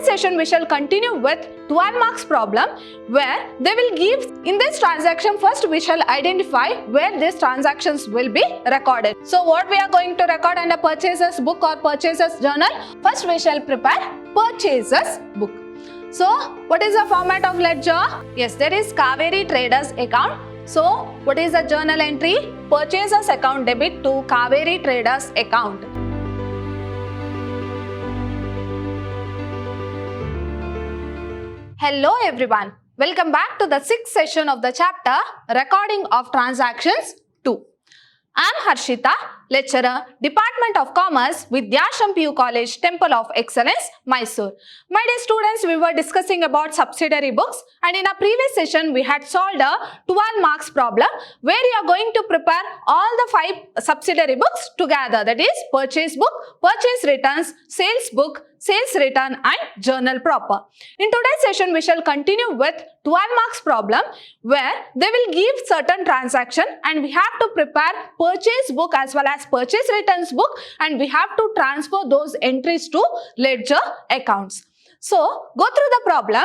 session we shall continue with 12 marks problem where they will give in this transaction. First we shall identify where these transactions will be recorded. So what we are going to record under purchaser's book or purchaser's journal? First we shall prepare purchaser's book. So what is the format of ledger? Yes, there is Kaveri Traders account. So what is the journal entry? Purchaser's account debit to Kaveri Traders account. Hello everyone, welcome back to the 6th session of the chapter Recording of Transactions 2. I am Harshita, lecturer, Department of Commerce, Vidyashram PU College, Temple of Excellence, Mysore. My dear students, we were discussing about subsidiary books, and in our previous session we had solved a 12 marks problem where you are going to prepare all the 5 subsidiary books together, that is purchase book, purchase returns, sales book, sales return and journal proper. In today's session we shall continue with 12 marks problem where they will give certain transaction and we have to prepare purchase book as well as purchase returns book, and we have to transfer those entries to ledger accounts. So go through the problem.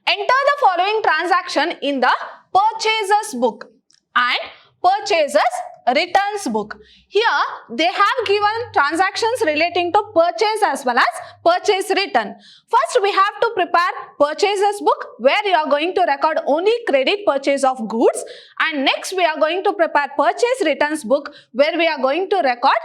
Enter the following transaction in the purchaser's book and purchaser's returns book. Here they have given transactions relating to purchase as well as purchase return. First we have to prepare purchaser's book where you are going to record only credit purchase of goods, and next we are going to prepare purchase returns book where we are going to record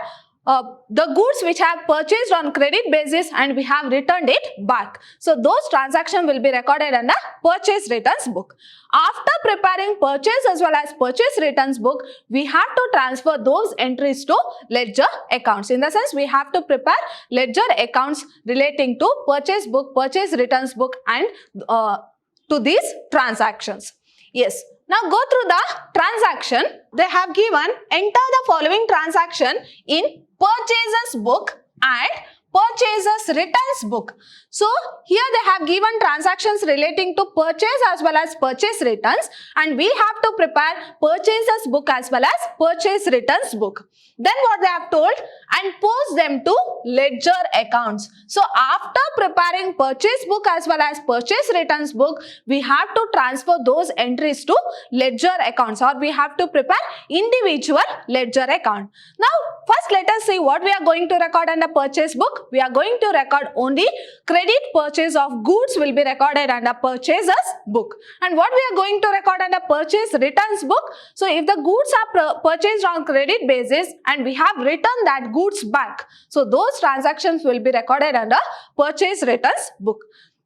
the goods which have purchased on credit basis and we have returned it back. So those transactions will be recorded under purchase returns book. After preparing purchase as well as purchase returns book, we have to transfer those entries to ledger accounts. In the sense, we have to prepare ledger accounts relating to purchase book, purchase returns book and to these transactions. Yes. Now go through the transaction. They have given enter the following transaction in purchaser's book and purchaser's returns book. So here they have given transactions relating to purchase as well as purchase returns, and we have to prepare purchaser's book as well as purchase returns book. Then what they have told, and post them to ledger accounts. So after preparing purchase book as well as purchase returns book, we have to transfer those entries to ledger accounts, or we have to prepare individual ledger account. Now first let us see what we are going to record under purchase book. We are going to record only credit purchase of goods will be recorded under purchaser's book. And what we are going to record under purchase returns book? So if the goods are purchased on credit basis and we have returned that goods back, so those transactions will be recorded under purchase returns book.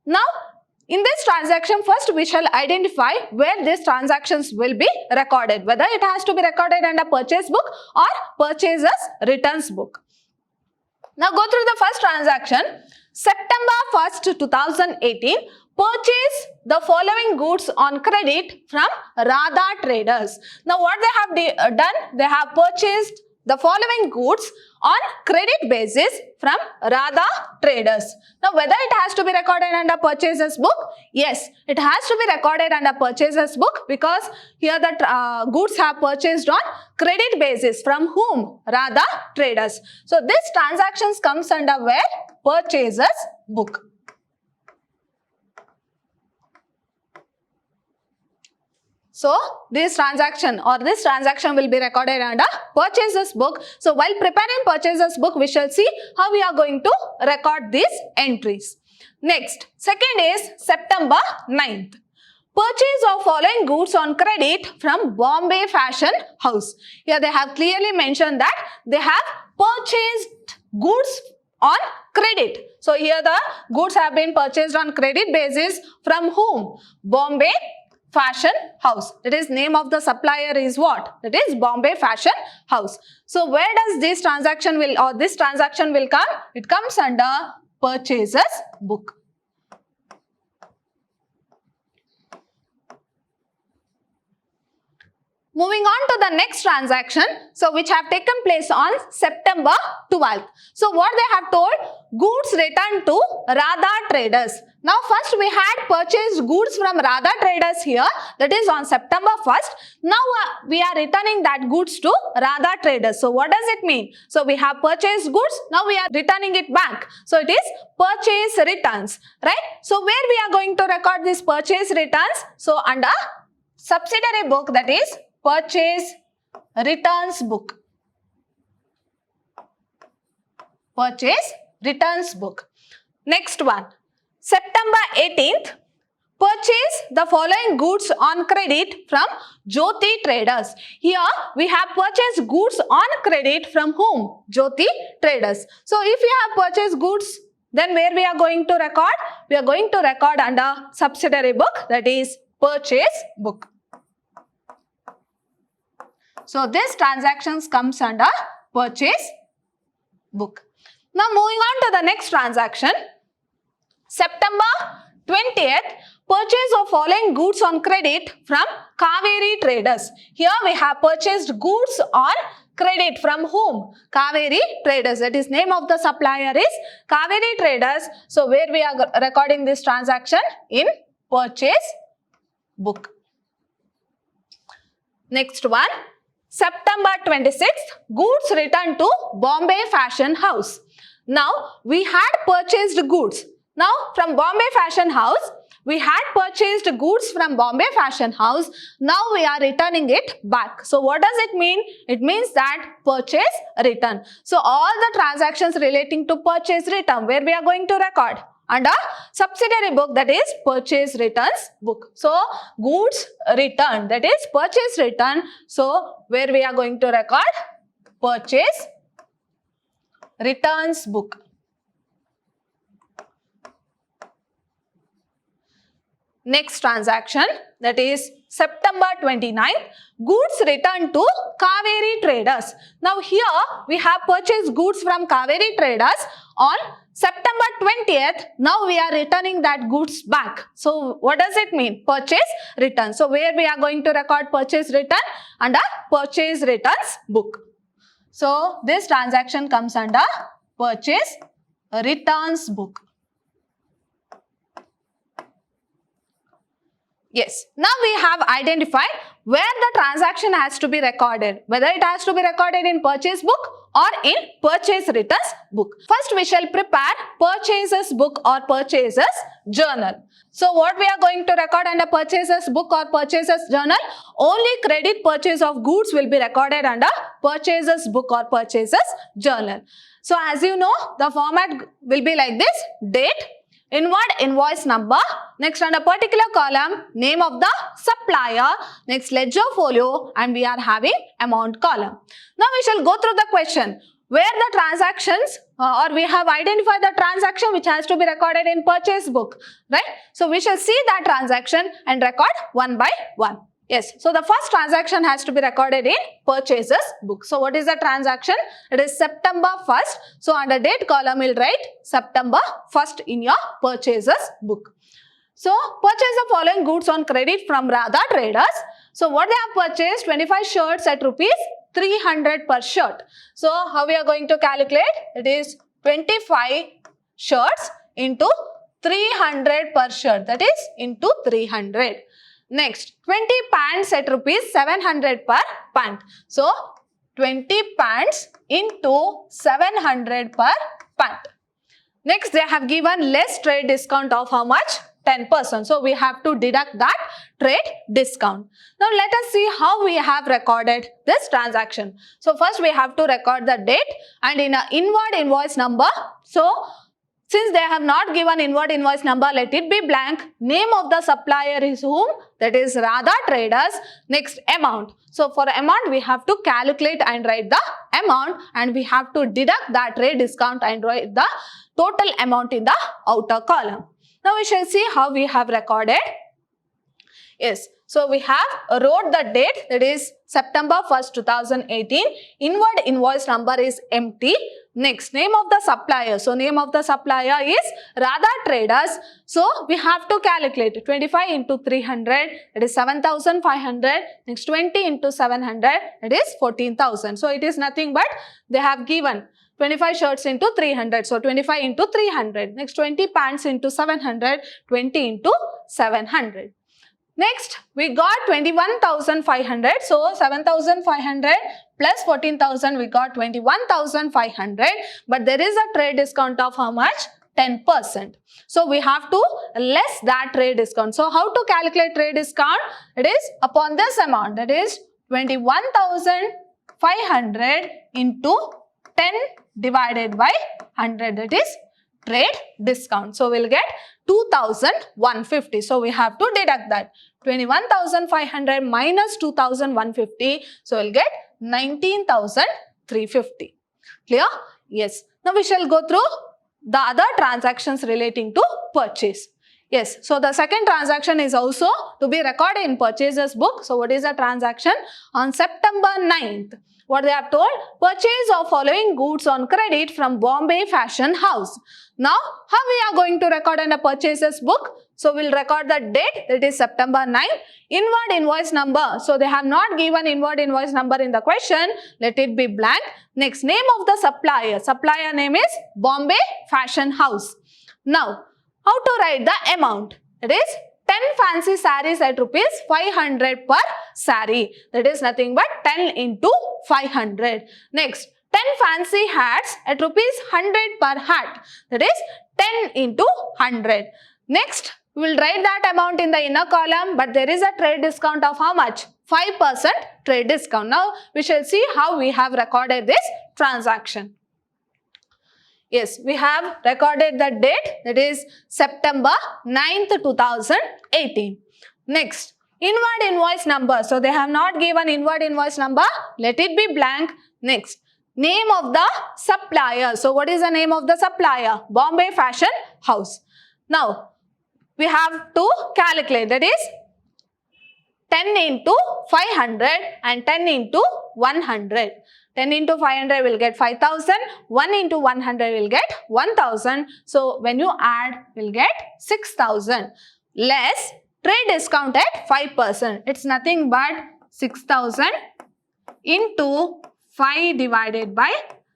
Now in this transaction, first we shall identify where these transactions will be recorded, whether it has to be recorded under purchase book or purchaser's returns book. Now go through the first transaction. September 1st, 2018, purchase the following goods on credit from Radha Traders. Now what they have done, they have purchased the following goods on credit basis from Radha Traders. Now whether it has to be recorded under purchaser's book? Yes, it has to be recorded under purchaser's book because here the goods have purchased on credit basis from whom? Radha Traders. So this transactions comes under where? Purchaser's book. So this transaction will be recorded under purchaser's book. So while preparing purchaser's book, we shall see how we are going to record these entries. Next, second is September 9th. Purchase of following goods on credit from Bombay Fashion House. Here they have clearly mentioned that they have purchased goods on credit. So here the goods have been purchased on credit basis from whom? Bombay Fashion House. That is, name of the supplier is what? That is Bombay Fashion House. So where does this transaction will come? It comes under purchaser's book. Moving on to the next transaction, so which have taken place on September 12th. So what they have told, goods returned to Radha Traders. Now first we had purchased goods from Radha Traders here, that is on September 1st. Now we are returning that goods to Radha Traders. So what does it mean? So we have purchased goods, now we are returning it back. So it is purchase returns, right? So where we are going to record this purchase returns? So under subsidiary book, that is purchase returns book. Purchase returns book. Next one. September 18th, purchase the following goods on credit from Jyoti Traders. Here we have purchased goods on credit from whom? Jyoti Traders. So if we have purchased goods, then where we are going to record? We are going to record under subsidiary book, that is purchase book. So this transactions comes under purchase book. Now moving on to the next transaction. September 20th, purchase of following goods on credit from Kaveri Traders. Here we have purchased goods on credit from whom? Kaveri Traders. That is name of the supplier is Kaveri Traders. So where we are recording this transaction? In purchase book. Next one. September 26th, goods returned to Bombay Fashion House. Now we had purchased goods. Now from Bombay Fashion House, we had purchased goods from Bombay Fashion House. Now we are returning it back. So what does it mean? It means that purchase return. So all the transactions relating to purchase return, where we are going to record? Under subsidiary book, that is purchase returns book. So goods returned, that is purchase return. So where we are going to record? Purchase returns book. Next transaction, that is September 29th, goods returned to Kaveri Traders. Now here we have purchased goods from Kaveri Traders on September 20th. Now we are returning that goods back. So what does it mean? Purchase return. So where we are going to record purchase return? Under purchase returns book. So this transaction comes under purchase returns book. Yes, now we have identified where the transaction has to be recorded, whether it has to be recorded in purchase book or in purchase returns book. First we shall prepare purchases book or purchases journal. So what we are going to record under purchases book or purchases journal? Only credit purchase of goods will be recorded under purchases book or purchases journal. So as you know, the format will be like this: date, inward invoice number, next under particular column, name of the supplier, next ledger folio, and we are having amount column. Now we shall go through the question where the transactions or we have identified the transaction which has to be recorded in purchase book, right? So we shall see that transaction and record one by one. Yes, so the first transaction has to be recorded in purchases book. So what is the transaction? It is September 1st. So under date column, we'll write September 1st in your purchases book. So purchase the following goods on credit from Radha Traders. So what they have purchased? 25 shirts at rupees 300 per shirt. So how we are going to calculate? It is 25 shirts into 300 per shirt. That is into 300. Next, 20 pants at rupees 700 per pant. So, 20 pants into 700 per pant. Next, they have given less trade discount of how much? 10%. So, we have to deduct that trade discount. Now, let us see how we have recorded this transaction. So, first we have to record the date and in an inward invoice number. So, since they have not given inward invoice number, let it be blank. Name of the supplier is whom? That is Radha Traders. Next, amount. So for amount, we have to calculate and write the amount, and we have to deduct that trade discount and write the total amount in the outer column. Now we shall see how we have recorded. Yes. So we have wrote the date, that is September 1st, 2018. Inward invoice number is empty. Next, name of the supplier. So name of the supplier is Radha Traders. So we have to calculate 25 into 300, it is 7,500. Next 20 into 700, it is 14,000. So it is nothing but they have given 25 shirts into 300. So 25 into 300. Next 20 pants into 700. 20 into 700. Next, we got 21,500. So 7,500 plus 14,000, we got 21,500. But there is a trade discount of how much? 10%. So we have to less that trade discount. So how to calculate trade discount? It is upon this amount, that is 21,500 into 10 divided by 100, that is trade discount. So we'll get 2,150. So we have to deduct that. 21,500 minus 2,150. So we'll get 19,350. Clear? Yes. Now we shall go through the other transactions relating to purchase. Yes. So the second transaction is also to be recorded in purchaser's book. So what is the transaction? On September 9th. What they have told? Purchase of following goods on credit from Bombay Fashion House. Now, how we are going to record in a purchaser's book? So, we'll record the date, that is September 9. Inward invoice number. So, they have not given inward invoice number in the question. Let it be blank. Next, name of the supplier. Supplier name is Bombay Fashion House. Now, how to write the amount? It is 10 fancy sarees at rupees 500 per saree. That is nothing but 10 into 500. Next, 10 fancy hats at rupees 100 per hat. That is 10 into 100. Next, we will write that amount in the inner column, but there is a trade discount of how much? 5% trade discount. Now, we shall see how we have recorded this transaction. Yes, we have recorded the date, that is September 9th, 2018. Next, inward invoice number. So, they have not given inward invoice number. Let it be blank. Next, name of the supplier. So, what is the name of the supplier? Bombay Fashion House. Now, we have to calculate, that is 10 into 500 and 10 into 100. 10 into 500 will get 5,000. 1 into 100 will get 1,000. So, when you add, we'll get 6,000. Less trade discount at 5%. It's nothing but 6,000 into 5 divided by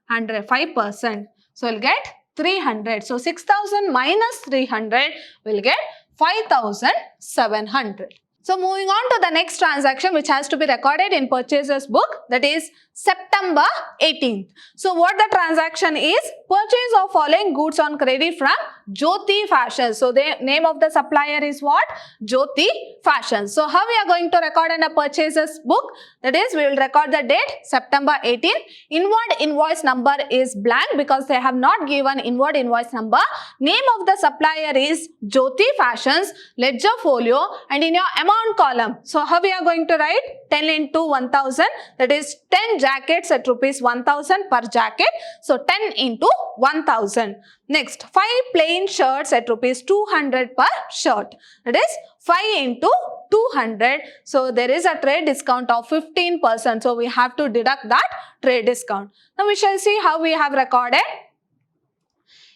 100, 5%. So, we'll get 300. So, 6,000 minus 300 will get 5,700. So, moving on to the next transaction which has to be recorded in purchaser's book, that is September 18th. So, what the transaction is? Purchase of following goods on credit from Jyoti Fashion. So, the name of the supplier is what? Jyoti Fashion. So, how we are going to record in a purchaser's book? That is, we will record the date September 18th. Inward invoice number is blank because they have not given inward invoice number. Name of the supplier is Jyoti Fashions, ledger folio, and in your amount column. So, how we are going to write? 10 into 1,000, that is 10 jackets at rupees 1,000 per jacket. So, 10 into 1,000. Next, 5 plain shirts at rupees 200 per shirt. That is 5 into 200. So, there is a trade discount of 15%. So, we have to deduct that trade discount. Now, we shall see how we have recorded.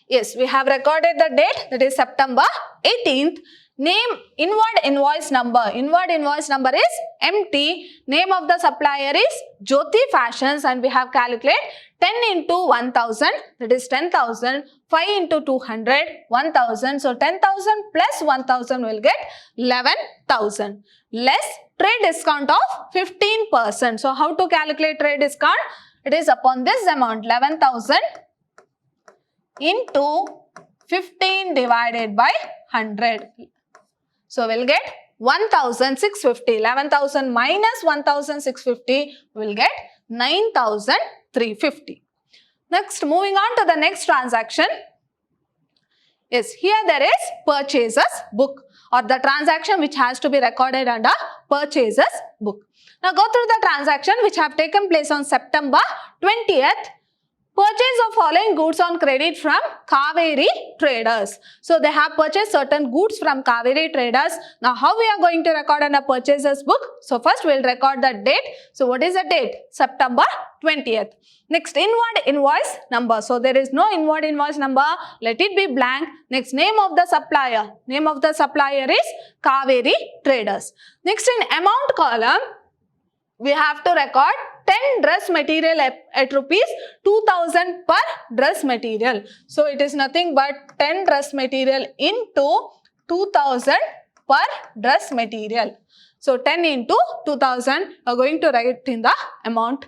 Yes, we have recorded the date, that is September 18th. Name, inward invoice number. Inward invoice number is empty. Name of the supplier is Jyoti Fashions, and we have calculated 10 into 1,000, that is 10,000. 5 into 200, 1,000. So, 10,000 plus 1,000 will get 11,000. Less trade discount of 15%. So, how to calculate trade discount? It is upon this amount, 11,000 into 15 divided by 100. So, we'll get 1,650. 11,000 minus 1,650 will get 9,350. Next, moving on to the next transaction. Yes, here there is purchaser's book, or the transaction which has to be recorded under purchaser's book. Now, go through the transaction which have taken place on September 20th. Purchase of following goods on credit from Kaveri Traders. So, they have purchased certain goods from Kaveri Traders. Now, how we are going to record on a purchaser's book? So, first we will record the date. So, what is the date? September 20th. Next, inward invoice number. So, there is no inward invoice number. Let it be blank. Next, name of the supplier. Name of the supplier is Kaveri Traders. Next, in amount column, we have to record 10 dress material at rupees 2000 per dress material. So it is nothing but 10 dress material into 2000 per dress material. So 10 into 2000, you are going to write in the amount.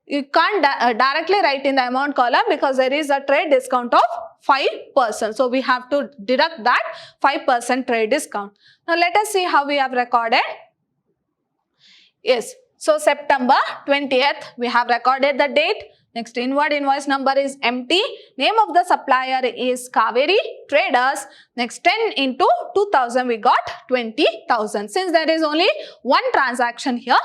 You can't directly write in the amount column because there is a trade discount of 5%. So we have to deduct that 5% trade discount. Now let us see how we have recorded. Yes, so September 20th, we have recorded the date. Next, inward invoice number is empty. Name of the supplier is Kaveri Traders. Next, 10 into 2000, we got 20,000. Since there is only one transaction here,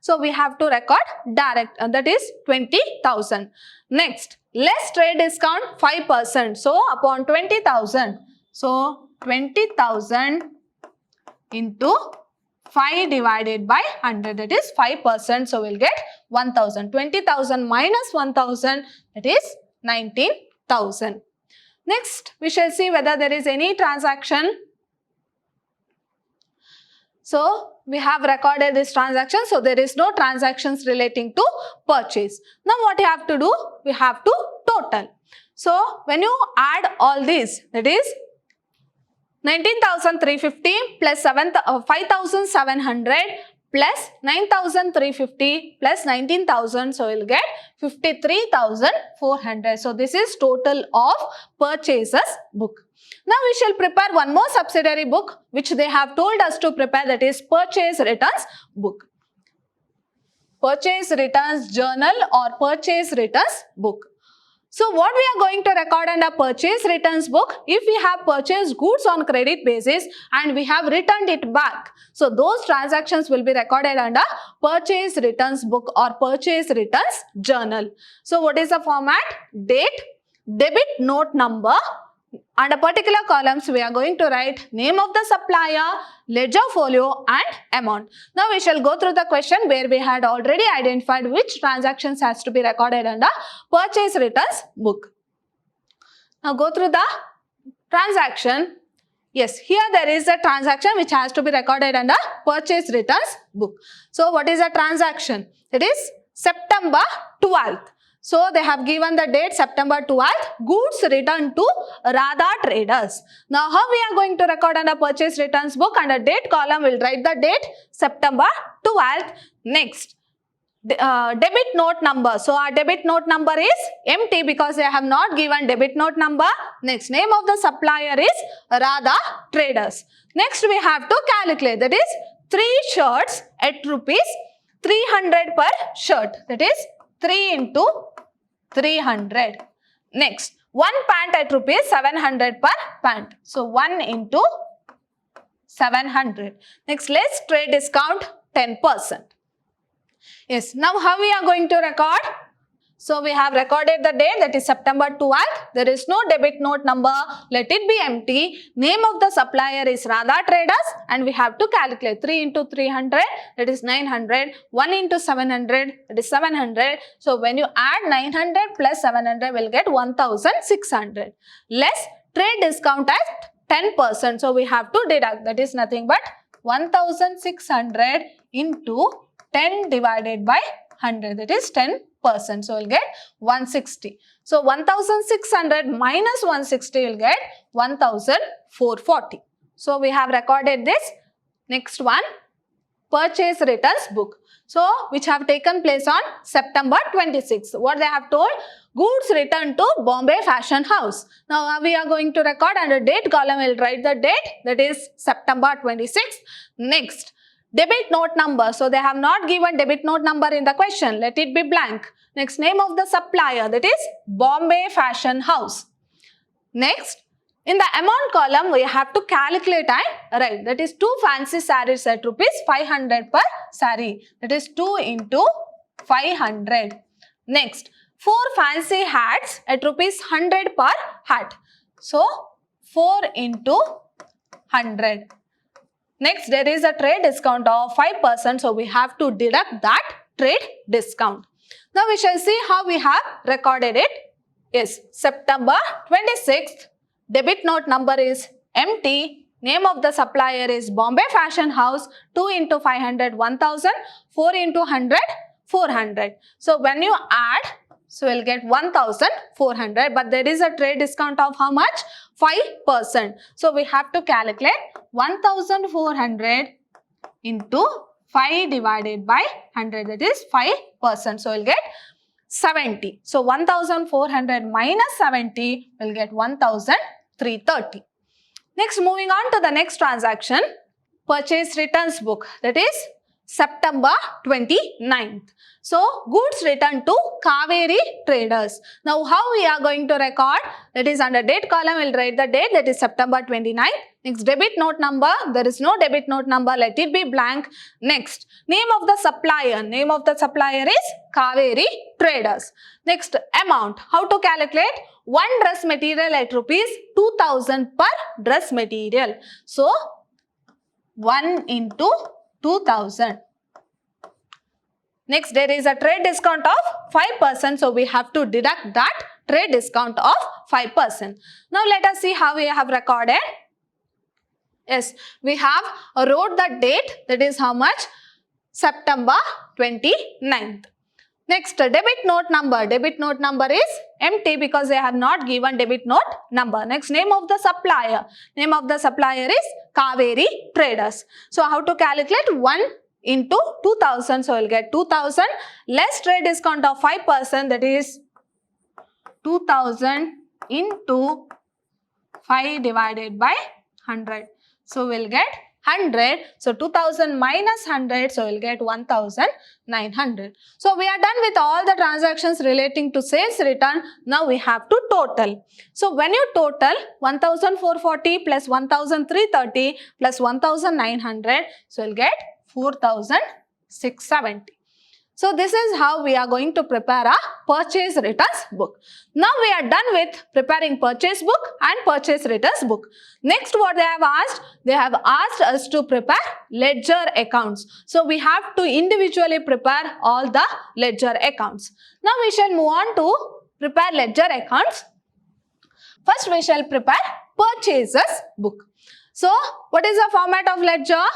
so we have to record direct, that is 20,000. Next, less trade discount 5%. So upon 20,000, so 20,000 into 5 divided by 100, that is 5%. So we'll get 1,000. 20,000 minus 1,000, that is 19,000. Next, we shall see whether there is any transaction. So we have recorded this transaction. So there is no transactions relating to purchase. Now what you have to do? We have to total. So when you add all these, that is 19,350 plus 5,700 plus 9,350 plus 19,000. So we'll get 53,400. So this is total of purchases book. Now we shall prepare one more subsidiary book which they have told us to prepare, that is purchase returns book. Purchase returns journal or purchase returns book. So what we are going to record under purchase returns book, if we have purchased goods on credit basis and we have returned it back, so those transactions will be recorded under purchase returns book or purchase returns journal. So what is the format? Date, debit note number. Under particular columns, we are going to write name of the supplier, ledger folio and amount. Now we shall go through the question where we had already identified which transactions has to be recorded under purchase returns book. Now go through the transaction. Yes, here there is a transaction which has to be recorded under purchase returns book. So what is a transaction? It is September 12th. So they have given the date September 12th, goods returned to Radha Traders. Now how we are going to record under purchase returns book? Under date column, we will write the date September 12th. Next, debit note number. So our debit note number is empty because they have not given debit note number. Next, name of the supplier is Radha Traders. Next, we have to calculate, that is 3 shirts at rupees 300 per shirt. That is 3 into 300. Next, 1 pant at rupees 700 per pant. So 1 into 700. Next, less trade discount 10%. Yes, now how we are going to record? So we have recorded the date, that is September 12th. There is no debit note number. Let it be empty. Name of the supplier is Radha Traders and we have to calculate 3 into 300, that is 900. 1 into 700, that is 700. So when you add 900 plus 700, we'll get 1,600. Less trade discount at 10%. So we have to deduct, that is nothing but 1,600 into 10 divided by 100, that is 10%. So we'll get 160. So 1,600 minus 160 will get 1,440. So we have recorded this. Next one, purchase returns book. So which have taken place on September 26th. What they have told? Goods returned to Bombay Fashion House. Now we are going to record under date column. We'll write the date, that is September 26th. Next, debit note number. So they have not given debit note number in the question. Let it be blank. Next, name of the supplier, that is Bombay Fashion House. Next, in the amount column, we have to calculate and write. That is 2 fancy sarees at rupees 500 per saree. That is 2 into 500. Next, 4 fancy hats at rupees 100 per hat. So 4 into 100. Next, there is a trade discount of 5%. So we have to deduct that trade discount. Now we shall see how we have recorded it. Yes, September 26th, debit note number is empty. Name of the supplier is Bombay Fashion House. 2 into 500, 1000. 4 into 100, 400. So when you add, so we'll get 1400, but there is a trade discount of how much? 5%. So we have to calculate 1400 into 5 divided by 100, that is 5%. So we'll get 70. So 1400 minus 70 will get 1330. Next, moving on to the next transaction, purchase returns book, that is September 29th. So goods returned to Kaveri Traders. Now how we are going to record? That is under date column, we'll write the date, that is September 29th. Next, debit note number, there is no debit note number, let it be blank. Next, name of the supplier. Name of the supplier is Kaveri Traders. Next, amount. How to calculate? One dress material at rupees 2000 per dress material. So 1 into 2000. Next, there is a trade discount of 5%. So we have to deduct that trade discount of 5%. Now let us see how we have recorded. Yes, we have wrote the date, that is how much? September 29th. Next, debit note number. Debit note number is empty because they have not given debit note number. Next, name of the supplier. Name of the supplier is Kaveri Traders. So how to calculate? 1 into 2000. So we'll get 2000 less trade discount of 5%, that is 2000 into 5 divided by 100. So we'll get 100. So 2000 minus 100. So we'll get 1900. So we are done with all the transactions relating to sales return. Now we have to total. So when you total 1440 plus 1330 plus 1900. So we'll get 4670. So this is how we are going to prepare a purchase returns book. Now we are done with preparing purchase book and purchase returns book. Next, what they have asked? They have asked us to prepare ledger accounts. So we have to individually prepare all the ledger accounts. Now we shall move on to prepare ledger accounts. First we shall prepare purchases book. So what is the format of ledger?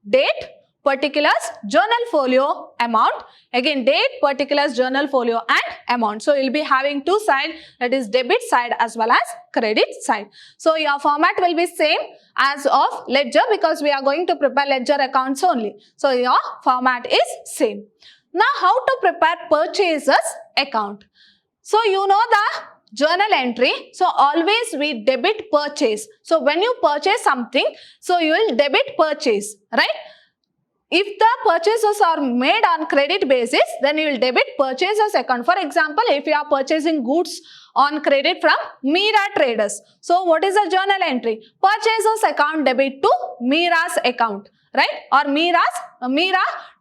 Date, particulars, journal folio, amount. Again, date, particulars, journal folio and amount. So you'll be having two sides, that is debit side as well as credit side. So your format will be same as of ledger because we are going to prepare ledger accounts only. So your format is same. Now how to prepare purchases account? So you know the journal entry. So always we debit purchase. So when you purchase something, so you will debit purchase, right? If the purchases are made on credit basis, then you will debit purchases account. For example, if you are purchasing goods on credit from Mira Traders. So what is the journal entry? Purchases account debit to Mira's account, right? Or Mira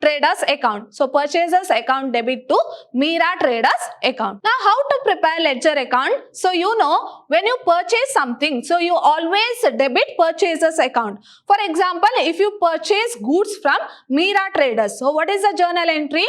Traders account. So purchases account debit to Mira Traders account. Now how to prepare ledger account? So you know when you purchase something, so you always debit purchases account. For example, if you purchase goods from Mira Traders, so what is the journal entry?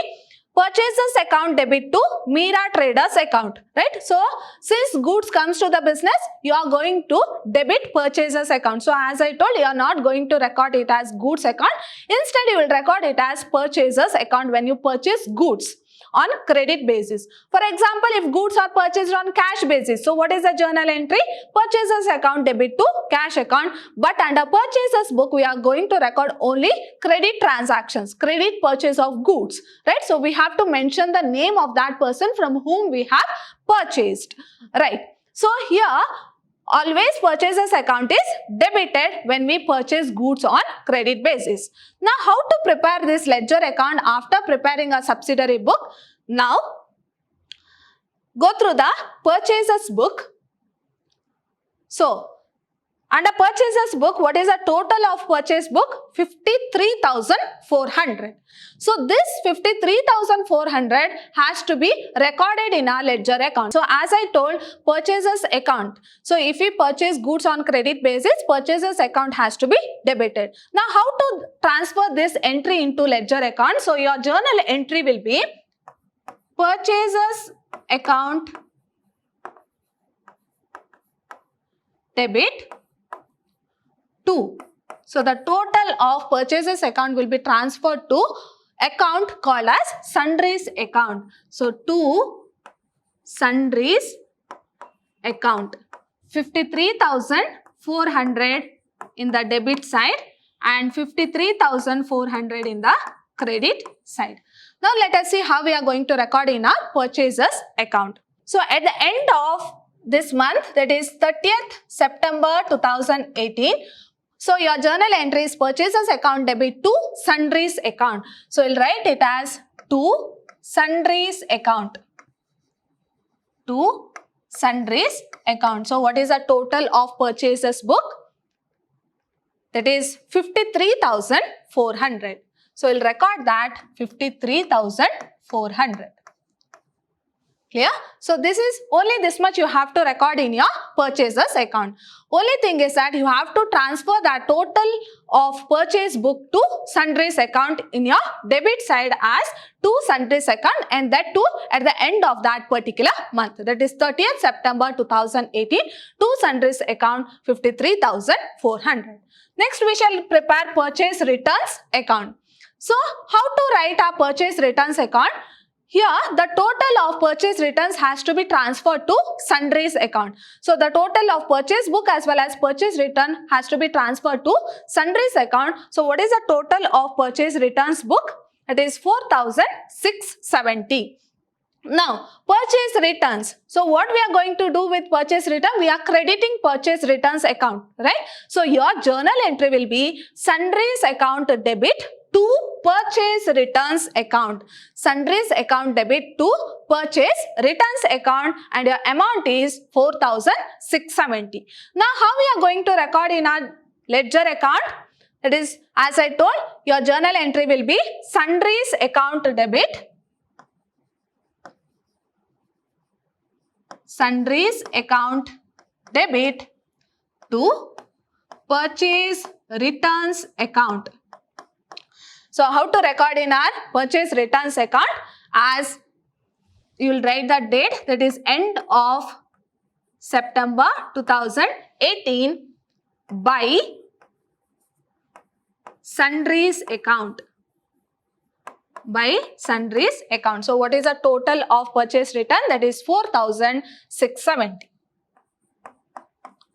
Purchases account debit to Mira Traders account, right? So since goods comes to the business, you are going to debit purchases account. So as I told you, are not going to record it as goods account. Instead, you will record it as purchases account when you purchase goods on credit basis. For example, if goods are purchased on cash basis, so what is the journal entry? Purchases account debit to cash account. But under purchases book, we are going to record only credit transactions, credit purchase of goods, right? So we have to mention the name of that person from whom we have purchased, right? So here, always purchases account is debited when we purchase goods on credit basis. Now how to prepare this ledger account after preparing a subsidiary book? Now go through the purchases book. So under purchases book, what is the total of purchase book? 53,400. So this 53,400 has to be recorded in our ledger account. So as I told, purchases account. So if we purchase goods on credit basis, purchases account has to be debited. Now how to transfer this entry into ledger account? So your journal entry will be purchases account debit to So the total of purchases account will be transferred to account called as sundries account. So to sundries account, 53,400 in the debit side and 53,400 in the credit side. Now let us see how we are going to record in our purchases account. So at the end of this month, that is 30th September 2018, so your journal entry is purchases account debit to sundries account. So we'll write it as to sundries account. To sundries account. So what is the total of purchases book? That is 53,400. So we'll record that 53,400. Clear? So this is only this much you have to record in your purchases account. Only thing is that you have to transfer that total of purchase book to sundries account in your debit side as to sundries account, and that too at the end of that particular month. That is 30th September 2018 to sundries account 53,400. Next we shall prepare purchase returns account. So how to write our purchase returns account? Here, the total of purchase returns has to be transferred to sundries account. So, the total of purchase book as well as purchase return has to be transferred to sundries account. So, what is the total of purchase returns book? It is 4,670. Now, purchase returns. So, what we are going to do with purchase return? We are crediting purchase returns account, right? So, your journal entry will be sundries account debit to purchase returns account. Sundries account debit to purchase returns account, and your amount is 4,670. Now, how we are going to record in our ledger account? It is, as I told, your journal entry will be sundries account debit. Sundries account debit to purchase returns account. So, how to record in our purchase returns account? As you will write the date, that is end of September 2018 by sundries account. By sundries account. So, what is the total of purchase return? That is 4,670.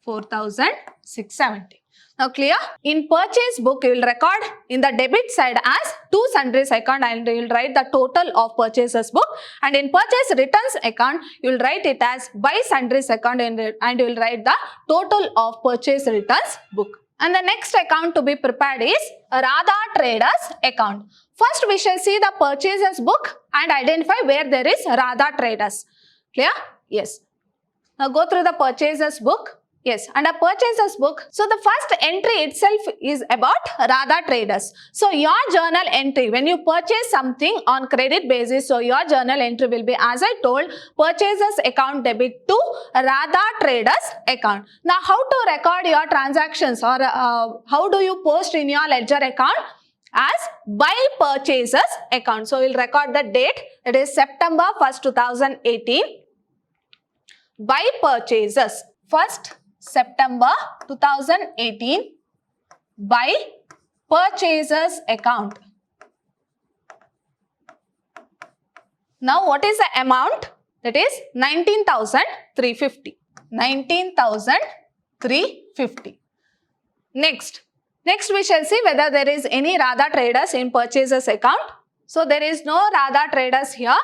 4,670. Now clear? In purchase book, you will record in the debit side as to sundries account, and you will write the total of purchases book. And in purchase returns account, you will write it as by sundries account, and you will write the total of purchase returns book. And the next account to be prepared is Radha Traders account. First, we shall see the purchases book and identify where there is Radha Traders. Clear? Yes. Now go through the purchases book. Yes, and a purchases book. So the first entry itself is about Radha Traders. So your journal entry, when you purchase something on credit basis, so your journal entry will be, as I told, purchases account debit to Radha Traders account. Now how to record your transactions, or how do you post in your ledger account? As by purchases account. So we'll record the date, it is September 1st, 2018. By purchases. 1st September 2018 by purchases account. Now what is the amount? That is 19,350. 19,350. Next we shall see whether there is any Radha Traders in purchases account. So there is no Radha Traders here.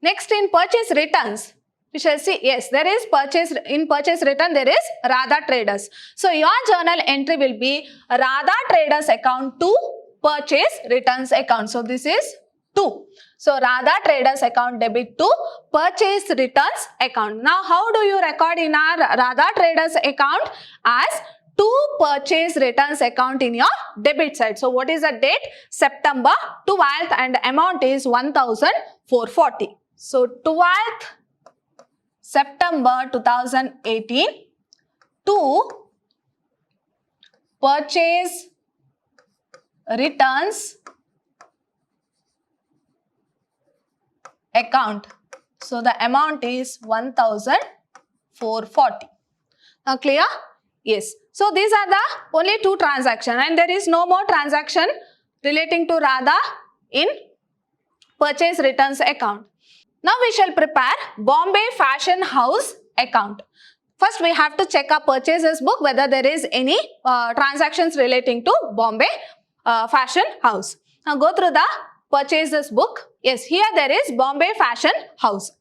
Next, in purchase returns, we shall see, yes, there is purchase return, there is Radha Traders. So your journal entry will be Radha Traders account to purchase returns account. So this is 2. So Radha Traders account debit to purchase returns account. Now how do you record in our Radha Traders account? As to purchase returns account in your debit side. So what is the date? September 12th, and amount is 1,440. So 12th September 2018 to purchase returns account. So the amount is 1,440. Now clear? Yes. So these are the only two transactions and there is no more transaction relating to Radha in purchase returns account. Now we shall prepare Bombay Fashion House account. First we have to check our purchases book whether there is any transactions relating to Bombay Fashion House. Now go through the purchases book. Yes, here there is Bombay Fashion House.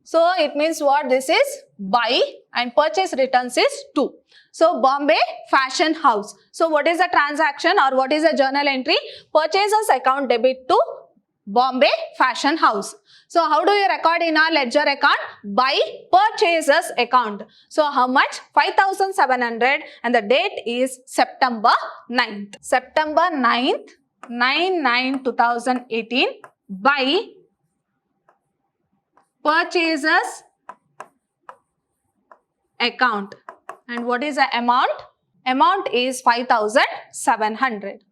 So it means what? This is buy and purchase returns is 2. So Bombay Fashion House. So what is the transaction or what is the journal entry? Purchases account debit to Bombay Fashion House. So how do you record in our ledger account? By purchases account. So how much? 5,700 and the date is September 9th. September 9th, 9/9/2018 by purchases account. And what is the amount? Amount is 5,700.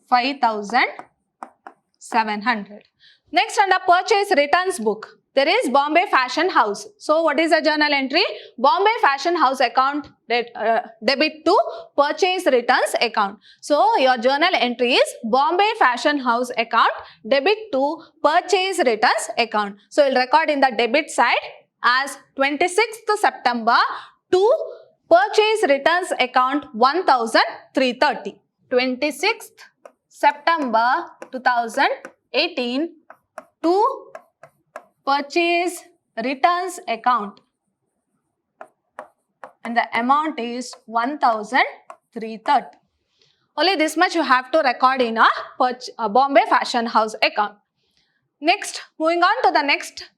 5,700. Next, under purchase returns book, there is Bombay Fashion House. So what is the journal entry? Bombay Fashion House account debit to purchase returns account. So your journal entry is Bombay Fashion House account debit to purchase returns account. So you'll record in the debit side as 26th September to purchase returns account 1,330. 26th September 2018 to purchase returns account and the amount is 1,330. Only this much you have to record in a Bombay Fashion House account. Next, moving on to the next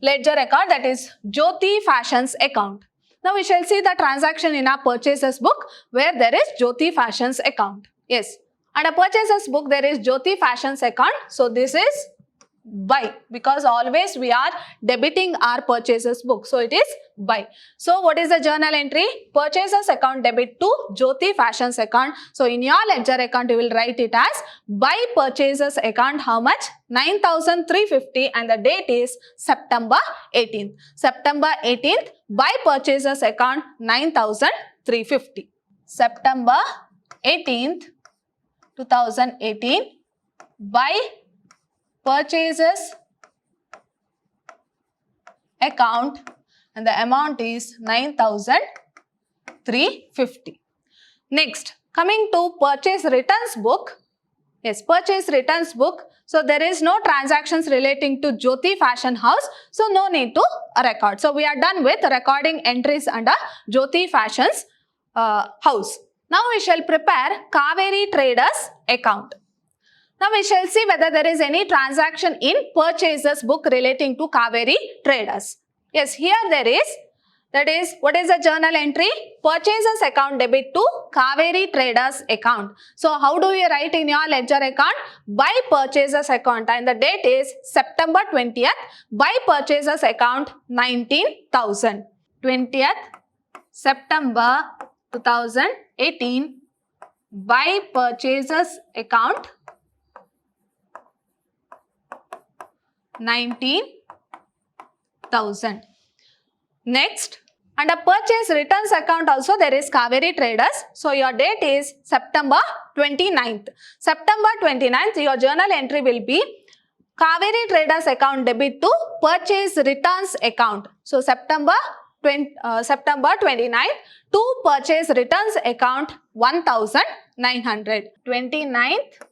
ledger record, that is Jyoti Fashions account. Now we shall see the transaction in our purchases book where there is Jyoti Fashions account. Yes. Under purchases book there is Jyoti Fashions account. So this is buy because always we are debiting our purchases book. So it is buy. So what is the journal entry? Purchases account debit to Jyoti Fashions account. So in your ledger account you will write it as buy purchases account how much? 9,350 and the date is September 18th. September 18th buy purchases account 9,350. September 18th 2018 buy purchases account and the amount is 9,350. Next, coming to purchase returns book. Yes, purchase returns book. So there is no transactions relating to Jyoti Fashion House. So no need to record. So we are done with recording entries under Jyoti Fashions House. Now we shall prepare Kaveri Traders account. Now we shall see whether there is any transaction in purchases book relating to Kaveri Traders. Yes, here there is. That is, what is the journal entry? Purchases account debit to Kaveri Traders account. So how do you write in your ledger account? Buy purchases account and the date is September 20th. Buy purchases account 19,000. 20th September 2018 buy purchases account 19,000. Next, under purchase returns account also there is Kaveri Traders. So your date is September 29th.29th your journal entry will be Kaveri Traders account debit to purchase returns account. So September 29th to purchase returns account 1,900. 29th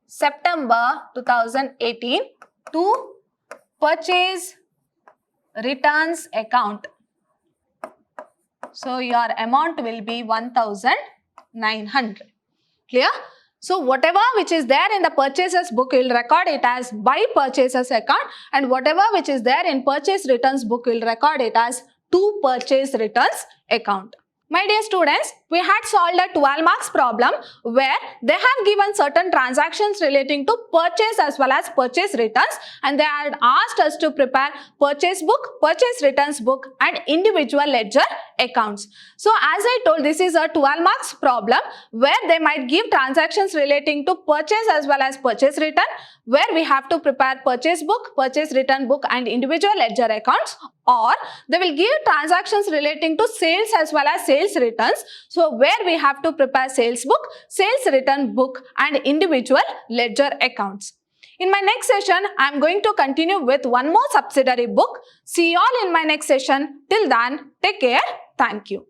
September 2018 to purchase returns account. So your amount will be 1,900. Clear? So whatever which is there in the purchases book, you will record it as buy purchases account, and whatever which is there in purchase returns book, you will record it as to purchase returns account. My dear students, we had solved a 12 marks problem where they have given certain transactions relating to purchase as well as purchase returns, and they had asked us to prepare purchase book, purchase returns book and individual ledger accounts. So as I told, this is a 12 marks problem where they might give transactions relating to purchase as well as purchase return, where we have to prepare purchase book, purchase return book and individual ledger accounts or they will give transactions relating to sales as well as sales returns. So where we have to prepare sales book, sales return book and individual ledger accounts. In my next session, I am going to continue with one more subsidiary book. See you all in my next session. Till then, take care. Thank you.